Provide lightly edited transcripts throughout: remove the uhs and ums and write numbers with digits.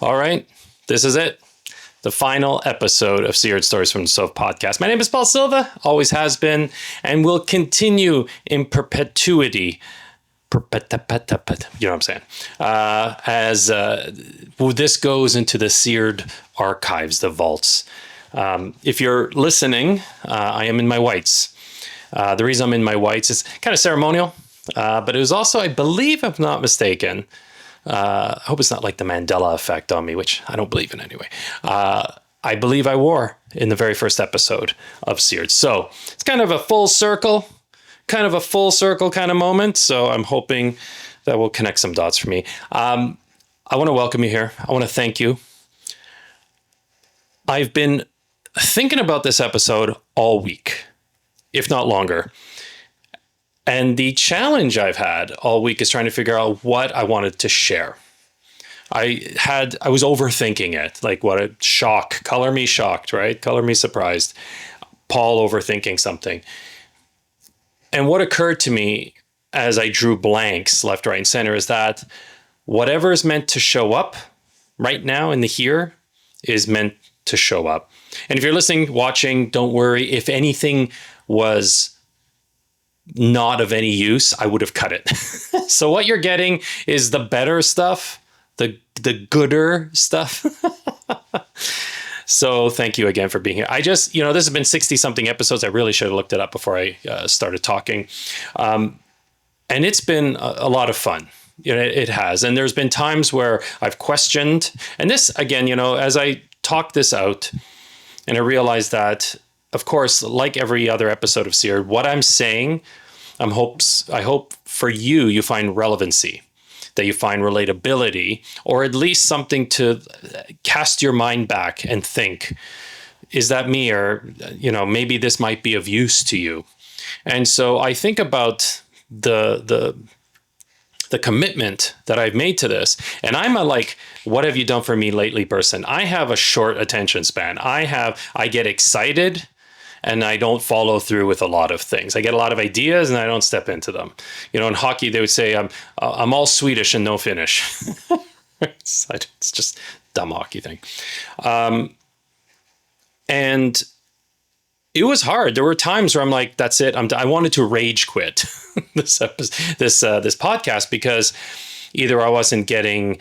All right, this is it. The final episode of Seared Stories from the Stove podcast. My name is Paul Silva, always has been, and will continue in perpetuity. You know what I'm saying? As this goes into the Seared archives, the vaults. If you're listening, I am in my whites. The reason I'm in my whites is kind of ceremonial, but it was also, I believe, if I'm not mistaken, I hope it's not like the Mandela effect on me, which I don't believe in anyway. I believe I wore in the very first episode of Seared. So it's kind of a full circle kind of moment. So I'm hoping that will connect some dots for me. I want to welcome you here. I want to thank you. I've been thinking about this episode all week, if not longer. And the challenge I've had all week is trying to figure out what I wanted to share. I was overthinking it, like what a shock, color me shocked, right? Color me surprised. Paul overthinking something. And what occurred to me as I drew blanks left, right, and center is that whatever is meant to show up right now in the here is meant to show up. And if you're listening, watching, don't worry. If anything was not of any use, I would have cut it. So what you're getting is the better stuff, the gooder stuff. So thank you again for being here. I just, this has been 60 something episodes. I really should have looked it up before I started talking. And it's been a lot of fun. It has. And there's been times where I've questioned, and this again, as I talk this out and I realized that, of course, like every other episode of Seared, what I'm saying, I hope for you find relevancy, that you find relatability, or at least something to cast your mind back and think, is that me? Or, maybe this might be of use to you. And so I think about the commitment that I've made to this. And I'm a what have you done for me lately person. I have a short attention span. I get excited and I don't follow through with a lot of things. I get a lot of ideas and I don't step into them. In hockey, they would say, I'm all Swedish and no Finnish. It's just a dumb hockey thing. And it was hard. There were times where I'm like, that's it. I wanted to rage quit this podcast because either I wasn't getting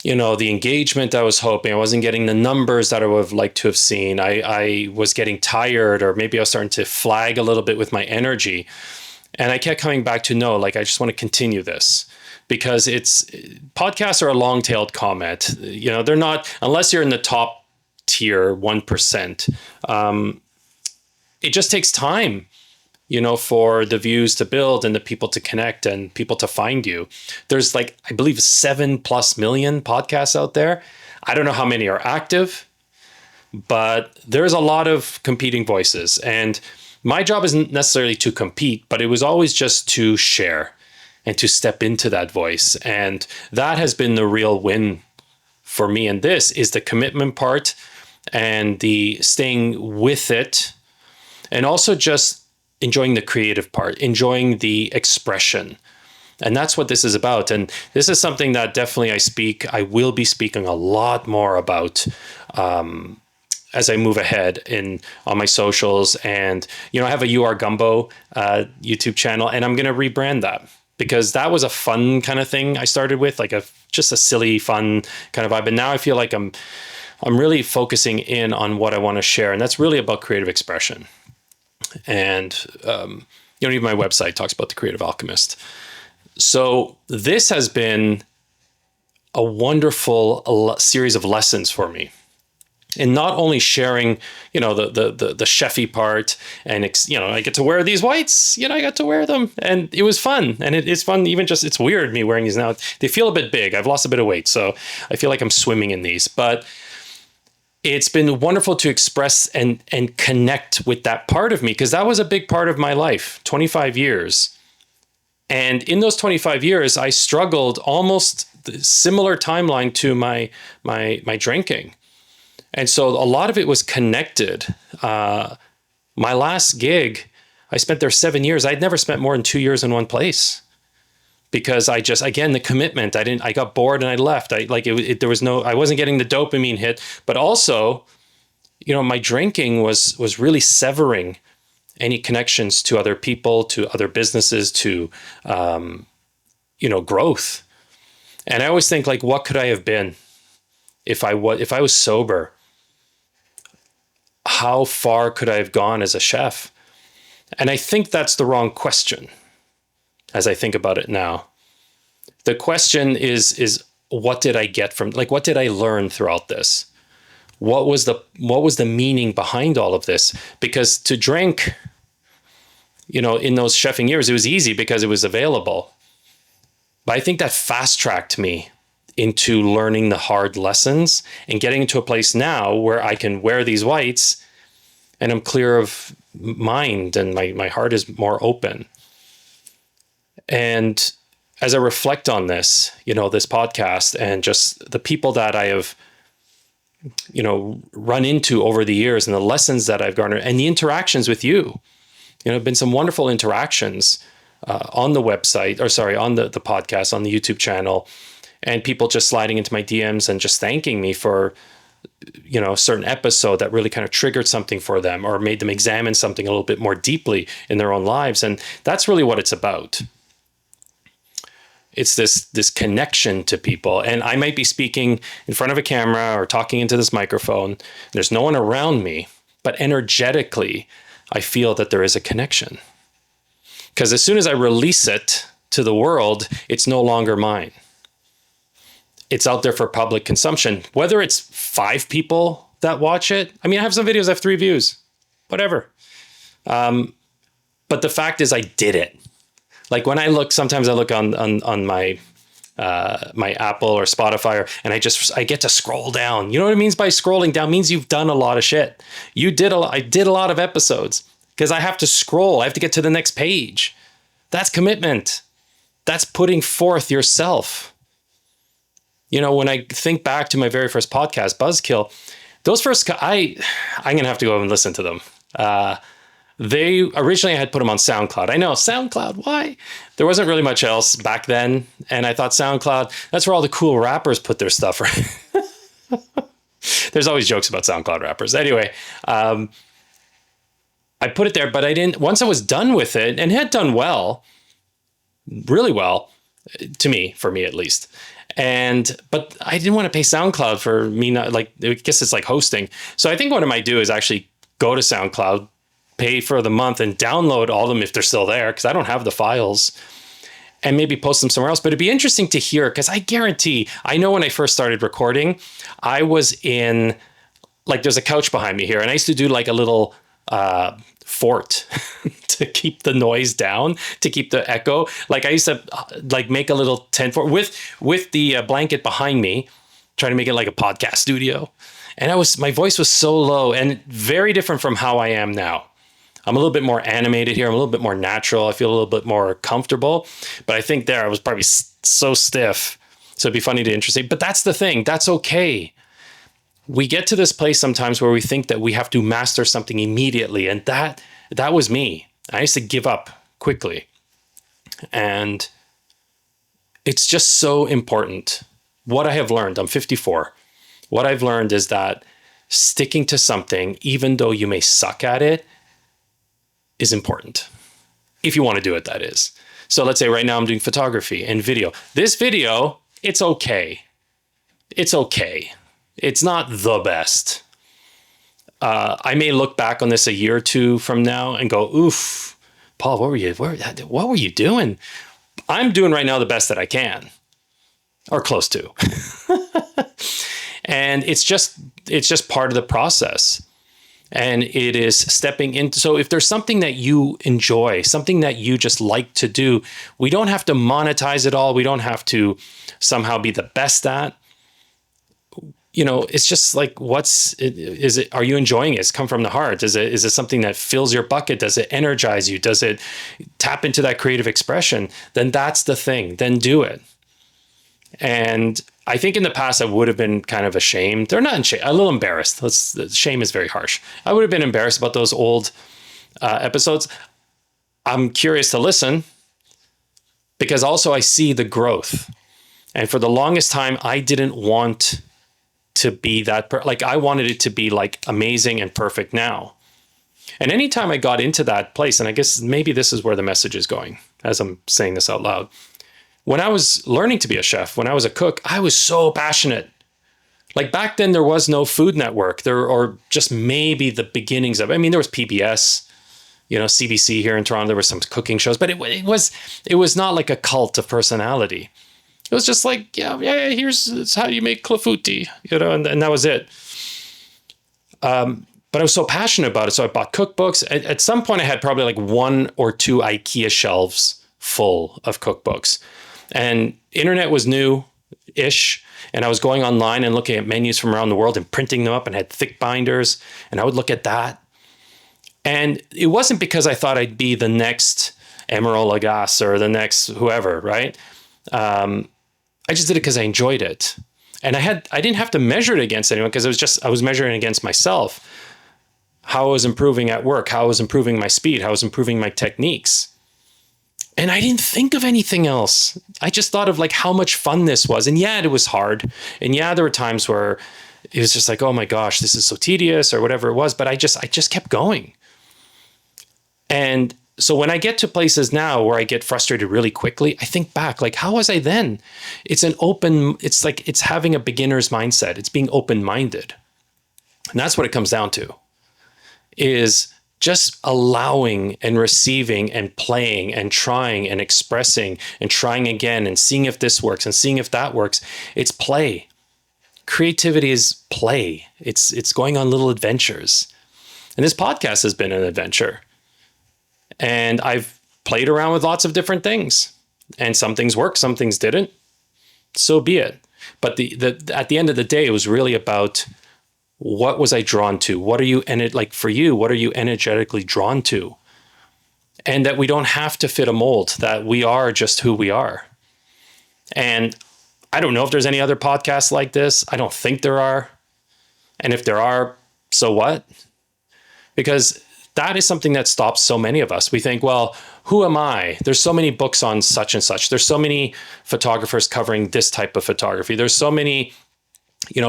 the engagement I was hoping. I wasn't getting the numbers that I would have liked to have seen. I was getting tired, or maybe I was starting to flag a little bit with my energy. And I kept coming back to no, I just want to continue this, because podcasts are a long-tailed comment. They're not, unless you're in the top tier 1%. It just takes time, for the views to build and the people to connect and people to find you. There's I believe 7+ million podcasts out there. I don't know how many are active, but there's a lot of competing voices. And my job isn't necessarily to compete, but it was always just to share and to step into that voice. And that has been the real win for me. And this is the commitment part and the staying with it, and also just enjoying the creative part, enjoying the expression. And that's what this is about. And this is something that definitely I will be speaking a lot more about as I move ahead on my socials. And, I have a You Are Gumbo YouTube channel, and I'm going to rebrand that, because that was a fun kind of thing I started with, just a silly, fun kind of vibe. And now I feel like I'm really focusing in on what I want to share. And that's really about creative expression. And, even my website talks about the creative alchemist. So this has been a wonderful series of lessons for me. And not only sharing, the chefy part, and, I get to wear these whites, I got to wear them, and it was fun. And it's fun, even it's weird me wearing these now. They feel a bit big. I've lost a bit of weight, so I feel like I'm swimming in these, but it's been wonderful to express and connect with that part of me, because that was a big part of my life, 25 years. And in those 25 years, I struggled almost similar timeline to my drinking. And so a lot of it was connected. My last gig, I spent there 7 years. I'd never spent more than 2 years in one place. because again, the commitment, I got bored and I left. I wasn't getting the dopamine hit, but also, my drinking was really severing any connections to other people, to other businesses, to, growth. And I always think, like, what could I have been if I was sober? How far could I have gone as a chef? And I think that's the wrong question as I think about it now. The question is what did I get from, like, what did I learn throughout this? What was the meaning behind all of this? Because to drink, in those chefing years, it was easy because it was available. But I think that fast tracked me into learning the hard lessons and getting into a place now where I can wear these whites and I'm clear of mind and my heart is more open. And as I reflect on this, this podcast and just the people that I have, run into over the years and the lessons that I've garnered and the interactions with you, been some wonderful interactions on the website, on the podcast, on the YouTube channel, and people just sliding into my DMs and just thanking me for, a certain episode that really kind of triggered something for them or made them examine something a little bit more deeply in their own lives. And that's really what it's about. It's this connection to people. And I might be speaking in front of a camera or talking into this microphone. There's no one around me, but energetically, I feel that there is a connection. Because as soon as I release it to the world, it's no longer mine. It's out there for public consumption. Whether it's 5 people that watch it. I mean, I have some videos that have 3 views, whatever. But the fact is I did it. Like when sometimes I look on my my Apple or Spotify, and I get to scroll down. You know what it means by scrolling down? It means you've done a lot of shit. I did a lot of episodes because I have to scroll. I have to get to the next page. That's commitment. That's putting forth yourself. When I think back to my very first podcast, Buzzkill, those first, I'm going to have to go and listen to them. They originally I had put them on SoundCloud. I know SoundCloud, why? There wasn't really much else back then. And I thought SoundCloud, that's where all the cool rappers put their stuff, right? There's always jokes about SoundCloud rappers. Anyway, I put it there, but I didn't, once I was done with it, and it had done well, really well, for me at least. But I didn't want to pay SoundCloud for me, not like, I guess it's like hosting. So I think what I might do is actually go to SoundCloud, pay for the month and download all of them if they're still there, because I don't have the files, and maybe post them somewhere else. But it'd be interesting to hear, because I know when I first started recording, I was in, like, there's a couch behind me here, and I used to do like a little fort to keep the noise down, to keep the echo. Like I used to like make a little tent fort with the blanket behind me, trying to make it like a podcast studio. And my voice was so low and very different from how I am now. I'm a little bit more animated here. I'm a little bit more natural. I feel a little bit more comfortable. But I think I was probably so stiff. So it'd be funny to interesting. But that's the thing. That's okay. We get to this place sometimes where we think that we have to master something immediately. And that was me. I used to give up quickly. And it's just so important. What I have learned, I'm 54. What I've learned is that sticking to something, even though you may suck at it, is important. If you want to do it, that is. So let's say right now I'm doing photography and video. This video, it's okay. It's okay. It's not the best. I may look back on this a year or two from now and go, oof, Paul, what were you doing? I'm doing right now the best that I can, or close to. And it's just part of the process. And it is stepping into, so if there's something that you enjoy, something that you just like to do, we don't have to monetize it all. We don't have to somehow be the best at. It's just like, are you enjoying it? Does it come from the heart? Is it something that fills your bucket? Does it energize you? Does it tap into that creative expression? Then that's the thing. Then do it. And I think in the past I would have been kind of ashamed. They're not ashamed, a little embarrassed. Shame is very harsh. I would have been embarrassed about those old episodes. I'm curious to listen, because also I see the growth. And for the longest time, I didn't want to be that, like I wanted it to be like amazing and perfect now. And anytime I got into that place, and I guess maybe this is where the message is going as I'm saying this out loud. When I was learning to be a chef, when I was a cook, I was so passionate. Like back then there was no Food Network or just maybe the beginnings of, I mean, there was PBS, CBC here in Toronto, there were some cooking shows, but it was not like a cult of personality. It was just like, yeah, here's how you make clafouti, and that was it. But I was so passionate about it. So I bought cookbooks. At some point I had probably like 1 or 2 IKEA shelves full of cookbooks, and internet was new-ish. And I was going online and looking at menus from around the world and printing them up, and had thick binders. And I would look at that. And it wasn't because I thought I'd be the next Emeril Lagasse or the next whoever, right? I just did it because I enjoyed it. And I didn't have to measure it against anyone, because I was measuring against myself. How I was improving at work, how I was improving my speed, how I was improving my techniques. And I didn't think of anything else. I just thought of like how much fun this was. And yeah, it was hard. And yeah, there were times where it was just like, oh my gosh, this is so tedious or whatever it was. But I just kept going. And so when I get to places now where I get frustrated really quickly, I think back, like, how was I then? It's having a beginner's mindset. It's being open-minded. And that's what it comes down to, is just allowing and receiving and playing and trying and expressing and trying again and seeing if this works and seeing if that works. It's play. Creativity is play. It's going on little adventures. And this podcast has been an adventure. And I've played around with lots of different things. And some things worked, some things didn't. So be it. But at the end of the day, it was really about, what was I drawn to? What are you, for you, what are you energetically drawn to? And that we don't have to fit a mold, that we are just who we are. And I don't know if there's any other podcasts like this. I don't think there are. And if there are, so what? Because that is something that stops so many of us. We think, well, who am I? There's so many books on such and such. There's so many photographers covering this type of photography. There's so many,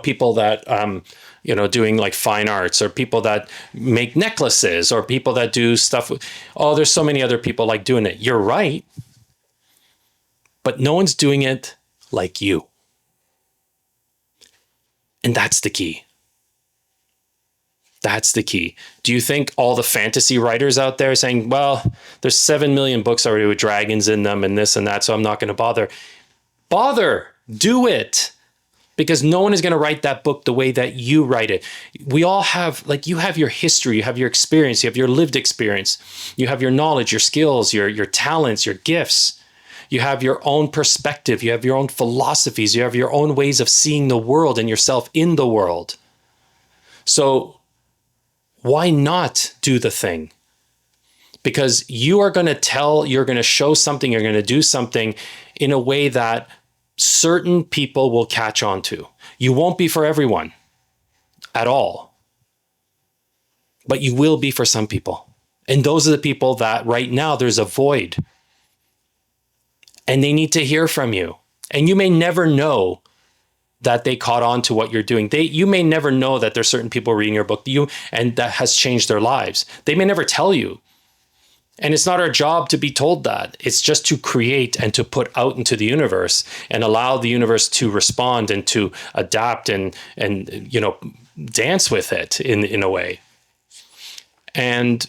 people that, doing like fine arts, or people that make necklaces, or people that do stuff. There's so many other people like doing it. You're right. But no one's doing it like you. And that's the key. That's the key. Do you think all the fantasy writers out there saying, well, there's 7 million books already with dragons in them and this and that, so I'm not going to bother. Bother. Do it. Because no one is going to write that book the way that you write it. We all have, you have your history, you have your experience, you have your lived experience, you have your knowledge, your skills, your talents, your gifts. You have your own perspective, you have your own philosophies, you have your own ways of seeing the world and yourself in the world. So why not do the thing? Because you're going to show something, you're going to do something in a way that certain people will catch on to. You won't be for everyone at all, but you will be for some people. And those are the people that right now there's a void, and they need to hear from you. And you may never know that they caught on to what you're doing. You may never know that there's certain people reading your book and that has changed their lives. They may never tell you. And it's not our job to be told that. It's just to create and to put out into the universe and allow the universe to respond and to adapt and dance with it in a way. And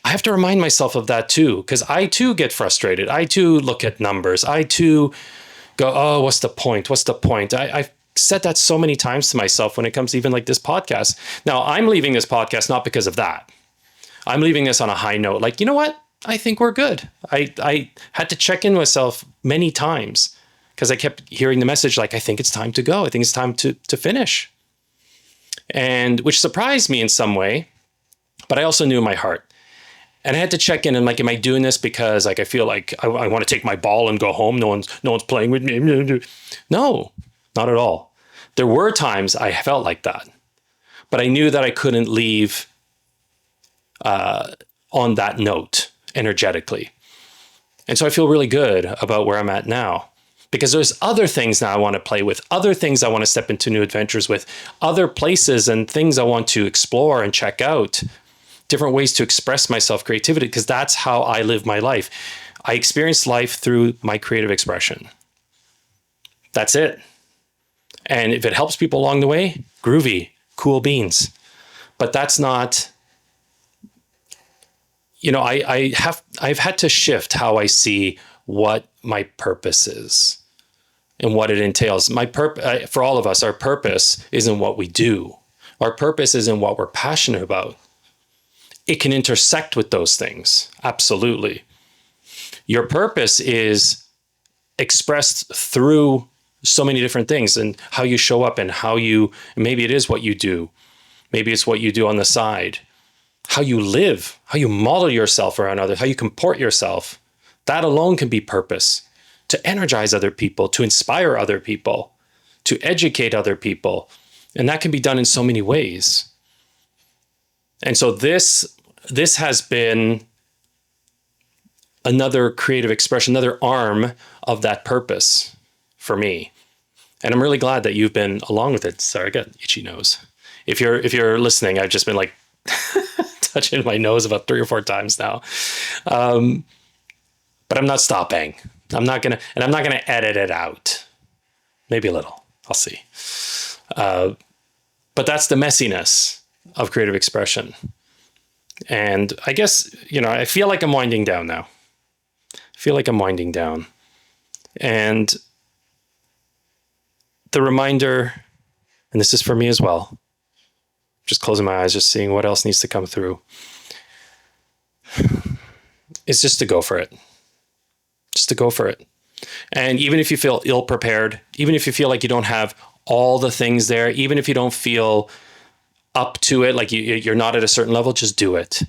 I have to remind myself of that too, because I too get frustrated. I too look at numbers. I too go, oh, what's the point? What's the point? I've said that so many times to myself when it comes to even like this podcast. Now, I'm leaving this podcast not because of that. I'm leaving this on a high note. Like, you know what? I think we're good. I had to check in with myself many times because I kept hearing the message like, I think it's time to go. I think it's time to finish. And which surprised me in some way, but I also knew in my heart. And I had to check in and like, am I doing this because like I feel like I want to take my ball and go home? No one's playing with me. No, not at all. There were times I felt like that, but I knew that I couldn't leave on that note energetically. And so I feel really good about where I'm at now, because there's other things now I want to play with, other things I want to step into new adventures with, other places and things I want to explore and check out, different ways to express myself, creativity, because that's how I live my life. I experience life through my creative expression. That's it. And if it helps people along the way, groovy, cool beans. But that's not, I've had to shift how I see what my purpose is and what it entails. For all of us, our purpose isn't what we do. Our purpose isn't what we're passionate about. It can intersect with those things. Absolutely. Your purpose is expressed through so many different things, and how you show up, and maybe it is what you do. Maybe it's what you do on the side, how you live, how you model yourself around others, how you comport yourself. That alone can be purpose, to energize other people, to inspire other people, to educate other people. And that can be done in so many ways. And so this has been another creative expression, another arm of that purpose for me. And I'm really glad that you've been along with it. Sorry, I got itchy nose. If you're listening, I've just been like touching my nose about 3 or 4 times now. But I'm not stopping. I'm not gonna edit it out. Maybe a little. I'll see. But that's the messiness of creative expression. And I guess, I feel like I'm winding down now. And the reminder, and this is for me as well, just closing my eyes, just seeing what else needs to come through, is just to go for it. Just to go for it. And even if you feel ill-prepared, even if you feel like you don't have all the things there, even if you don't feel up to it, like you're not at a certain level, just do it.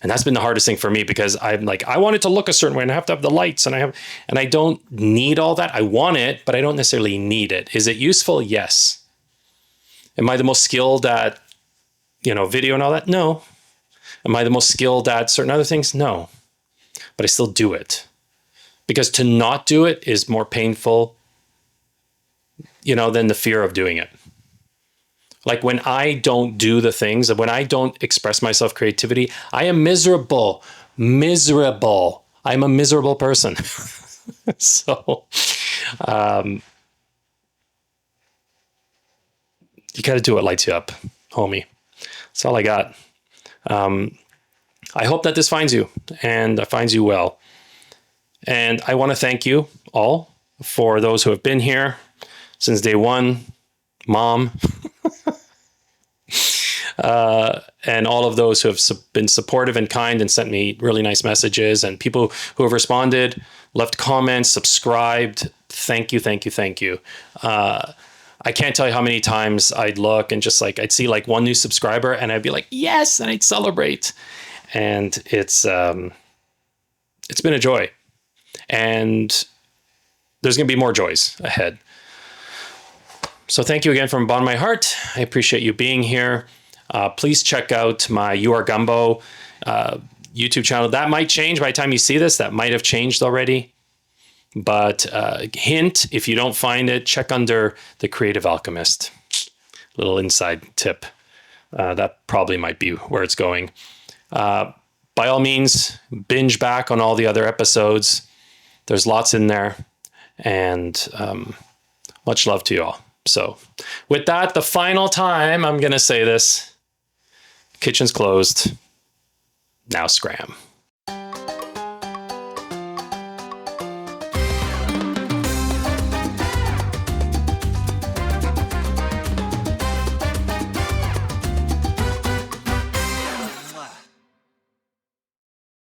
And that's been the hardest thing for me, because I'm like, I want it to look a certain way, and I have to have the lights, and I don't need all that. I want it, but I don't necessarily need it. Is it useful? Yes. Am I the most skilled at, video and all that? No. Am I the most skilled at certain other things? No. But I still do it, because to not do it is more painful, than the fear of doing it. Like when I don't do the things, when I don't express myself creativity, I am miserable. I'm a miserable person. So, you got to do what lights you up, homie. That's all I got. I hope that this finds you, and finds you well. And I want to thank you all, for those who have been here since day one, Mom, and all of those who have been supportive and kind and sent me really nice messages, and people who have responded, left comments, subscribed. Thank you. I can't tell you how many times I'd look and just like, I'd see like one new subscriber and I'd be like, yes, and I'd celebrate. And it's been a joy, and there's going to be more joys ahead. So thank you again from the bottom of my heart. I appreciate you being here. Please check out my You Are Gumbo YouTube channel. That might change by the time you see this. That might have changed already. But hint, if you don't find it, check under The Creative Alchemist. Little inside tip. That probably might be where it's going. By all means, binge back on all the other episodes. There's lots in there. And much love to you all. So with that, the final time I'm going to say this. Kitchen's closed. Now scram.